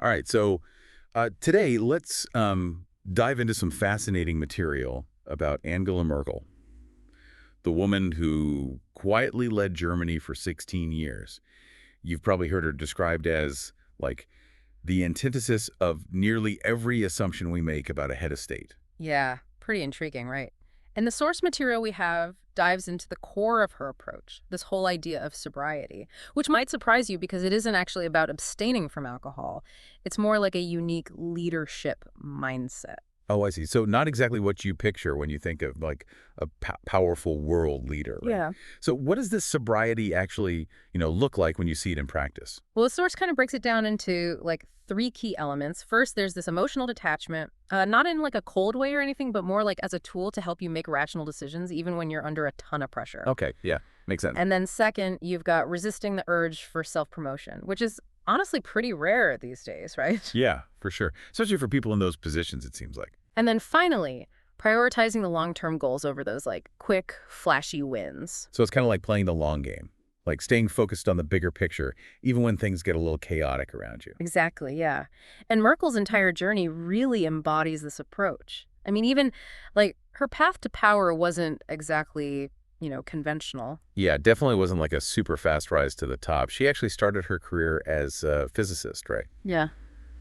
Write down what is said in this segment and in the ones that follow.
All right, so today let's dive into some fascinating material about Angela Merkel, the woman who quietly led Germany for 16 years. You've probably heard her described as, like, the antithesis of nearly every assumption we make about a head of state. Yeah, pretty intriguing, right? And the source material we have dives into the core of her approach, this whole idea of sobriety, which might surprise you because it isn't actually about abstaining from alcohol. It's more like a unique leadership mindset. Oh, I see. So not exactly what you picture when you think of, like, a powerful world leader, right? Yeah. So what does this sobriety actually, look like when you see it in practice? Well, the source kind of breaks it down into like three key elements. First, there's this emotional detachment, not in like a cold way or anything, but more like as a tool to help you make rational decisions, even when you're under a ton of pressure. Okay, yeah, makes sense. And then second, you've got resisting the urge for self-promotion, which is honestly pretty rare these days, right? Yeah, for sure. Especially for people in those positions, it seems like. And then finally, prioritizing the long-term goals over those like quick, flashy wins. So it's kind of like playing the long game, like staying focused on the bigger picture, even when things get a little chaotic around you. Exactly, yeah. And Merkel's entire journey really embodies this approach. I mean, even like her path to power wasn't exactly, conventional. Yeah, definitely wasn't like a super fast rise to the top. She actually started her career as a physicist, right? Yeah.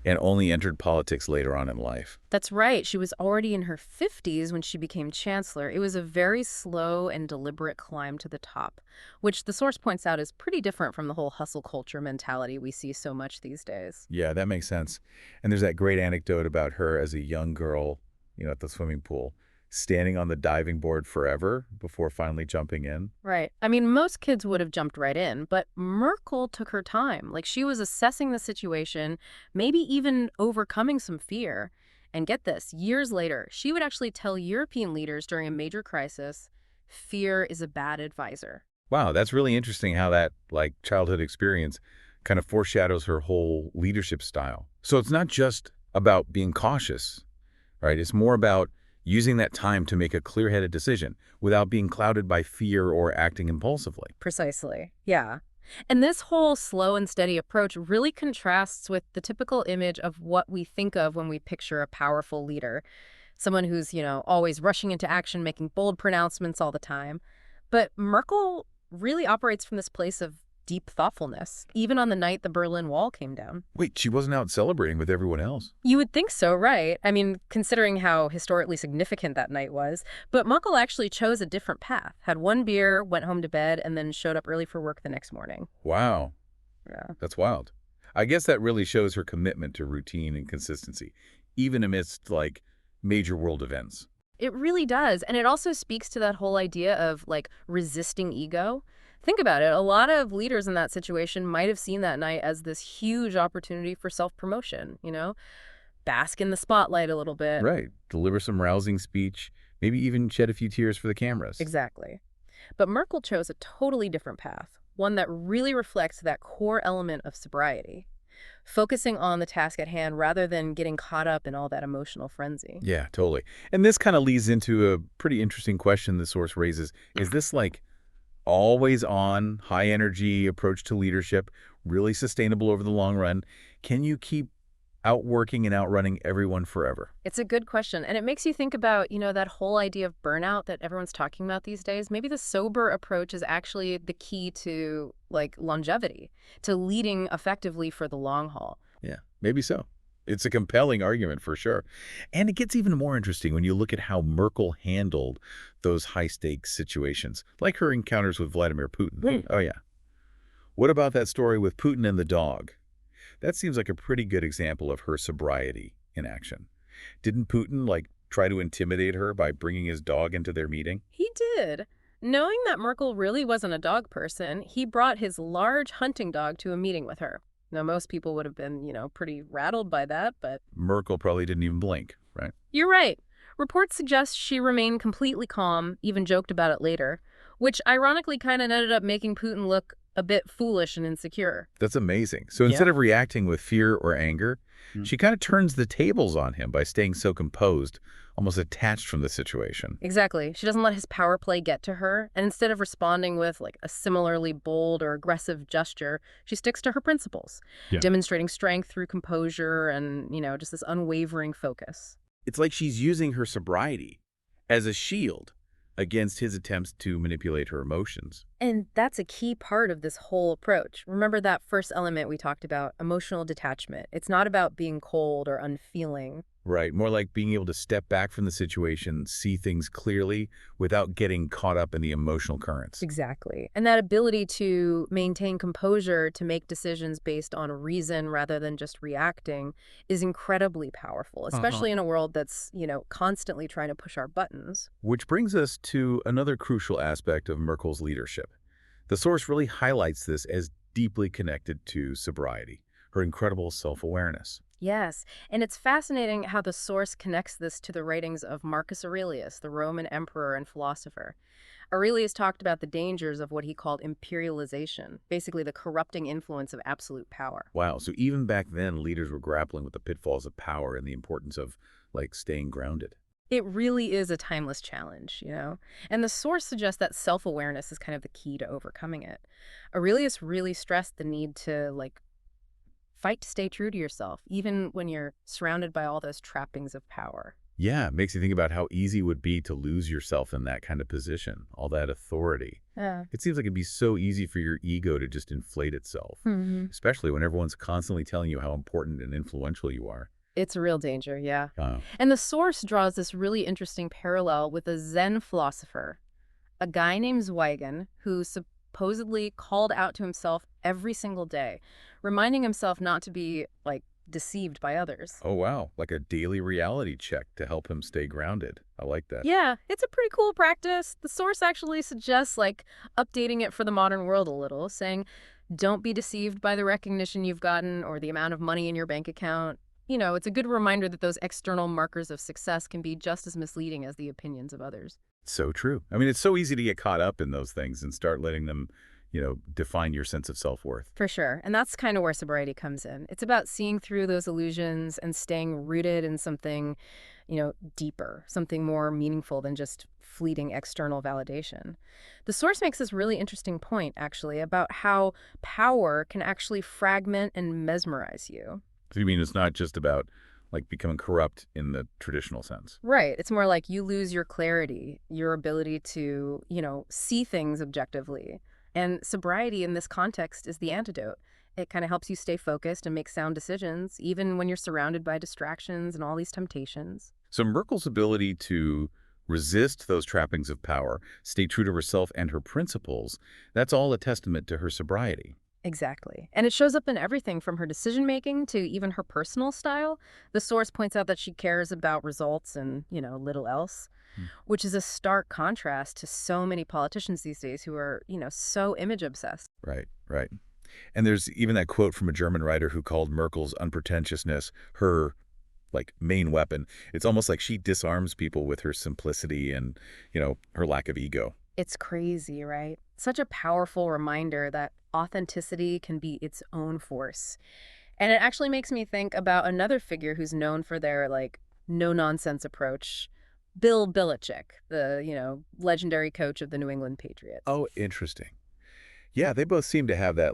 And only entered politics later on in life. That's right. She was already in her 50s when she became chancellor. It was a very slow and deliberate climb to the top, which the source points out is pretty different from the whole hustle culture mentality we see so much these days. Yeah, that makes sense. And there's that great anecdote about her as a young girl, at the swimming pool, standing on the diving board forever before finally jumping in. Right. I mean, most kids would have jumped right in, but Merkel took her time. Like she was assessing the situation, maybe even overcoming some fear. And get this, years later, she would actually tell European leaders during a major crisis, fear is a bad advisor. Wow, that's really interesting how that, like, childhood experience kind of foreshadows her whole leadership style. So it's not just about being cautious, right? It's more about using that time to make a clear-headed decision without being clouded by fear or acting impulsively. Precisely. Yeah. And this whole slow and steady approach really contrasts with the typical image of what we think of when we picture a powerful leader. Someone who's, always rushing into action, making bold pronouncements all the time. But Merkel really operates from this place of deep thoughtfulness, even on the night the Berlin Wall came down. Wait, she wasn't out celebrating with everyone else? You would think so, right? I mean, considering how historically significant that night was. But Merkel actually chose a different path, had one beer, went home to bed, and then showed up early for work the next morning. Wow, Yeah. that's wild. I guess that really shows her commitment to routine and consistency, even amidst, like, major world events. It really does. And it also speaks to that whole idea of like resisting ego. Think about it. A lot of leaders in that situation might have seen that night as this huge opportunity for self-promotion, bask in the spotlight a little bit. Right. Deliver some rousing speech, maybe even shed a few tears for the cameras. Exactly. But Merkel chose a totally different path, one that really reflects that core element of sobriety, focusing on the task at hand rather than getting caught up in all that emotional frenzy. Yeah, totally. And this kind of leads into a pretty interesting question the source raises. Is this, like, always on, high energy approach to leadership really sustainable over the long run? Can you keep outworking and outrunning everyone forever? It's a good question. And it makes you think about, that whole idea of burnout that everyone's talking about these days. Maybe the sober approach is actually the key to like longevity, to leading effectively for the long haul. Yeah, maybe so. It's a compelling argument for sure. And it gets even more interesting when you look at how Merkel handled those high-stakes situations, like her encounters with Vladimir Putin. Oh, yeah. What about that story with Putin and the dog? That seems like a pretty good example of her sobriety in action. Didn't Putin, like, try to intimidate her by bringing his dog into their meeting? He did. Knowing that Merkel really wasn't a dog person, he brought his large hunting dog to a meeting with her. Now, most people would have been, pretty rattled by that, but Merkel probably didn't even blink, right? you're right. Reports suggest she remained completely calm, even joked about it later, which ironically kind of ended up making Putin look a bit foolish and insecure. That's amazing. So Yeah. instead of reacting with fear or anger, Mm. she kind of turns the tables on him by staying so composed, almost detached from the situation. Exactly. She doesn't let his power play get to her, and instead of responding with like a similarly bold or aggressive gesture, she sticks to her principles, Yeah. demonstrating strength through composure and, just this unwavering focus. It's like she's using her sobriety as a shield against his attempts to manipulate her emotions. And that's a key part of this whole approach. Remember that first element we talked about, emotional detachment. It's not about being cold or unfeeling. Right, more like being able to step back from the situation, see things clearly without getting caught up in the emotional currents. Exactly. And that ability to maintain composure, to make decisions based on reason rather than just reacting is incredibly powerful, especially in a world that's, constantly trying to push our buttons. Which brings us to another crucial aspect of Merkel's leadership. The source really highlights this as deeply connected to sobriety, her incredible self-awareness. Yes, and it's fascinating how the source connects this to the writings of Marcus Aurelius, the Roman emperor and philosopher. Aurelius talked about the dangers of what he called imperialization, basically the corrupting influence of absolute power. Wow, so even back then, leaders were grappling with the pitfalls of power and the importance of, staying grounded. It really is a timeless challenge. And the source suggests that self-awareness is kind of the key to overcoming it. Aurelius really stressed the need to, fight to stay true to yourself, even when you're surrounded by all those trappings of power. Yeah, it makes you think about how easy it would be to lose yourself in that kind of position, all that authority. Yeah. It seems like it'd be so easy for your ego to just inflate itself, especially when everyone's constantly telling you how important and influential you are. It's a real danger, yeah. Uh, And the source draws this really interesting parallel with a Zen philosopher, a guy named Zweigen, who supposedly called out to himself every single day, reminding himself not to be, deceived by others. oh, wow, like a daily reality check to help him stay grounded. I like that. Yeah, it's a pretty cool practice. The source actually suggests, updating it for the modern world a little, saying, don't be deceived by the recognition you've gotten or the amount of money in your bank account. It's a good reminder that those external markers of success can be just as misleading as the opinions of others. So true. I mean, it's so easy to get caught up in those things and start letting them, define your sense of self-worth. For sure. And that's kind of where sobriety comes in. It's about seeing through those illusions and staying rooted in something, deeper, something more meaningful than just fleeting external validation. The source makes this really interesting point, actually, about how power can actually fragment and mesmerize you. So you mean it's not just about, becoming corrupt in the traditional sense? Right. It's more like you lose your clarity, your ability to, see things objectively. And sobriety in this context is the antidote. It kind of helps you stay focused and make sound decisions, even when you're surrounded by distractions and all these temptations. So Merkel's ability to resist those trappings of power, stay true to herself and her principles, that's all a testament to her sobriety. Exactly. And it shows up in everything from her decision-making to even her personal style. The source points out that she cares about results and, little else, which is a stark contrast to so many politicians these days who are, so image-obsessed. Right, right. And there's even that quote from a German writer who called Merkel's unpretentiousness her, main weapon. It's almost like she disarms people with her simplicity and, her lack of ego. It's crazy, right? Such a powerful reminder that authenticity can be its own force. And it actually makes me think about another figure who's known for their, no-nonsense approach, Bill Belichick, the, legendary coach of the New England Patriots. Oh, interesting. Yeah, they both seem to have that,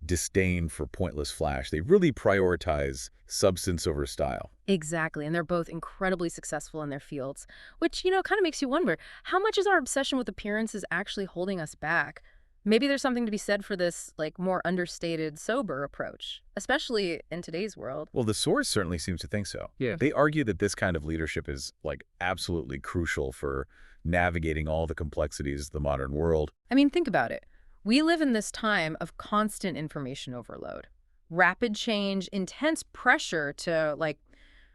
disdain for pointless flash. They really prioritize substance over style. Exactly, and they're both incredibly successful in their fields, which, kind of makes you wonder, how much is our obsession with appearances actually holding us back? Maybe there's something to be said for this, more understated, sober approach, especially in today's world. Well, the source certainly seems to think so. Yeah. They argue that this kind of leadership is, absolutely crucial for navigating all the complexities of the modern world. I mean, think about it. We live in this time of constant information overload, rapid change, intense pressure to,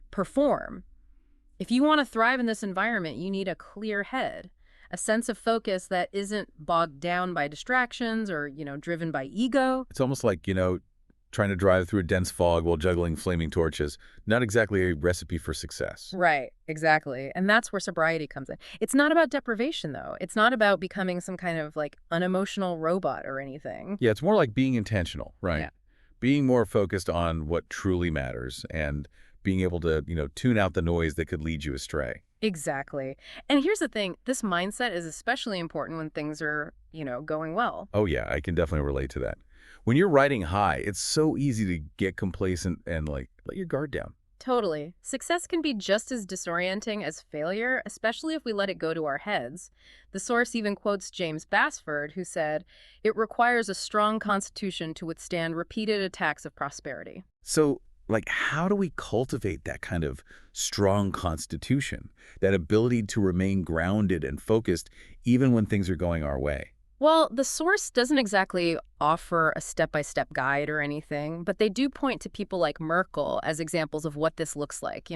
perform. If you want to thrive in this environment, you need a clear head, a sense of focus that isn't bogged down by distractions or, driven by ego. It's almost like, trying to drive through a dense fog while juggling flaming torches. Not exactly a recipe for success. Right, exactly. And that's where sobriety comes in. It's not about deprivation, though. It's not about becoming some kind of like unemotional robot or anything. Yeah, it's more like being intentional, right? Yeah. Being more focused on what truly matters and being able to, tune out the noise that could lead you astray. Exactly. And here's the thing, this mindset is especially important when things are, going well. Oh, yeah, I can definitely relate to that. When you're riding high, it's so easy to get complacent and, like, let your guard down. Totally. Success can be just as disorienting as failure, especially if we let it go to our heads. The source even quotes James Bassford, who said, "It requires a strong constitution to withstand repeated attacks of prosperity." So, like, how do we cultivate that kind of strong constitution, that ability to remain grounded and focused even when things are going our way? Well, the source doesn't exactly offer a step-by-step guide or anything, but they do point to people like Merkel as examples of what this looks like,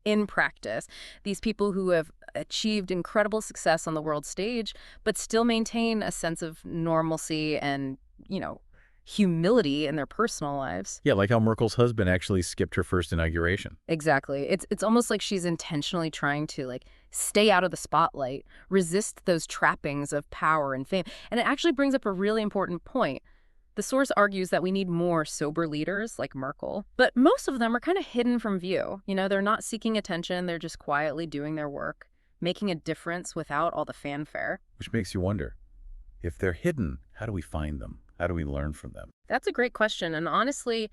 in practice. These people who have achieved incredible success on the world stage, but still maintain a sense of normalcy and, humility in their personal lives. Yeah, like how Merkel's husband actually skipped her first inauguration. Exactly. It's almost like she's intentionally trying to like stay out of the spotlight, resist those trappings of power and fame. And it actually brings up a really important point. The source argues that we need more sober leaders like Merkel, but most of them are kind of hidden from view. They're not seeking attention, they're just quietly doing their work, making a difference without all the fanfare. Which makes you wonder, if they're hidden, how do we find them? How do we learn from them? That's a great question. And honestly,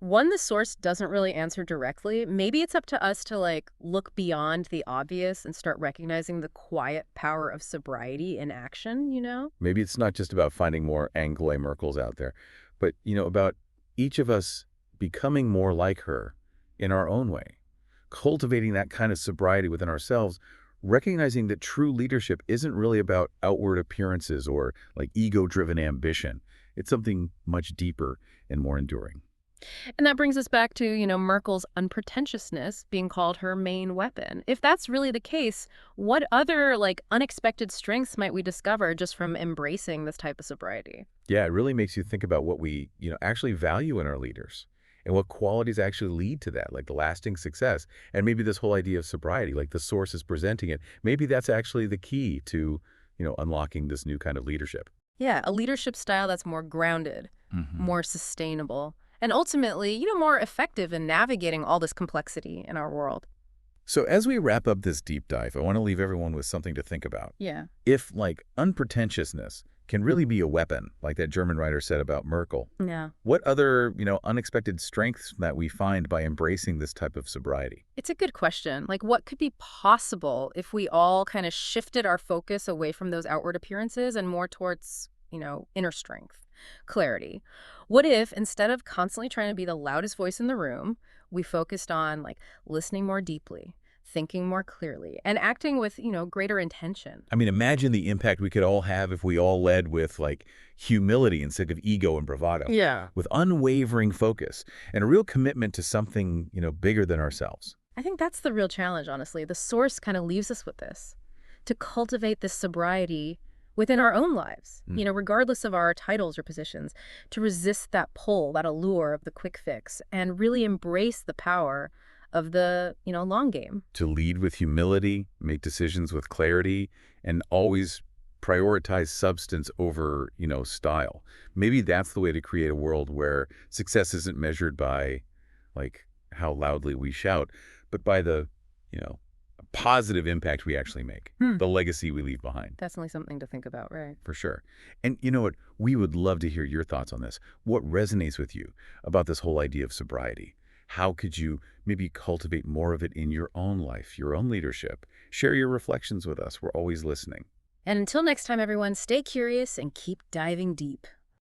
one the source doesn't really answer directly. Maybe it's up to us to like look beyond the obvious and start recognizing the quiet power of sobriety in action. Maybe it's not just about finding more Angela Merkels out there, but, about each of us becoming more like her in our own way, cultivating that kind of sobriety within ourselves, recognizing that true leadership isn't really about outward appearances or like ego-driven ambition. It's something much deeper and more enduring. And that brings us back to, Merkel's unpretentiousness being called her main weapon. If that's really the case, what other like unexpected strengths might we discover just from embracing this type of sobriety? Yeah, it really makes you think about what we, actually value in our leaders and what qualities actually lead to that, like lasting success. And maybe this whole idea of sobriety, like the source is presenting it, maybe that's actually the key to, unlocking this new kind of leadership. Yeah, a leadership style that's more grounded, Hmm. more sustainable, and ultimately, more effective in navigating all this complexity in our world. So as we wrap up this deep dive, I want to leave everyone with something to think about. Yeah. If, like, unpretentiousness can really be a weapon, like that German writer said about Merkel, Yeah. what other, unexpected strengths that we find by embracing this type of sobriety? It's a good question. Like, what could be possible if we all kind of shifted our focus away from those outward appearances and more towards, inner strength, clarity? What if instead of constantly trying to be the loudest voice in the room, we focused on like listening more deeply, thinking more clearly, and acting with, greater intention? I mean, imagine the impact we could all have if we all led with, like, humility instead of ego and bravado, Yeah. with unwavering focus and a real commitment to something, bigger than ourselves. I think that's the real challenge, honestly. The source kind of leaves us with this, to cultivate this sobriety within our own lives, regardless of our titles or positions, to resist that pull, that allure of the quick fix, and really embrace the power of the, long game. To lead with humility, make decisions with clarity, and always prioritize substance over, style. Maybe that's the way to create a world where success isn't measured by, like, how loudly we shout, but by the, positive impact we actually make, the legacy we leave behind. Definitely something to think about, right? For sure. And you know what? We would love to hear your thoughts on this. What resonates with you about this whole idea of sobriety? How could you maybe cultivate more of it in your own life, your own leadership? Share your reflections with us. We're always listening. And until next time, everyone, stay curious and keep diving deep.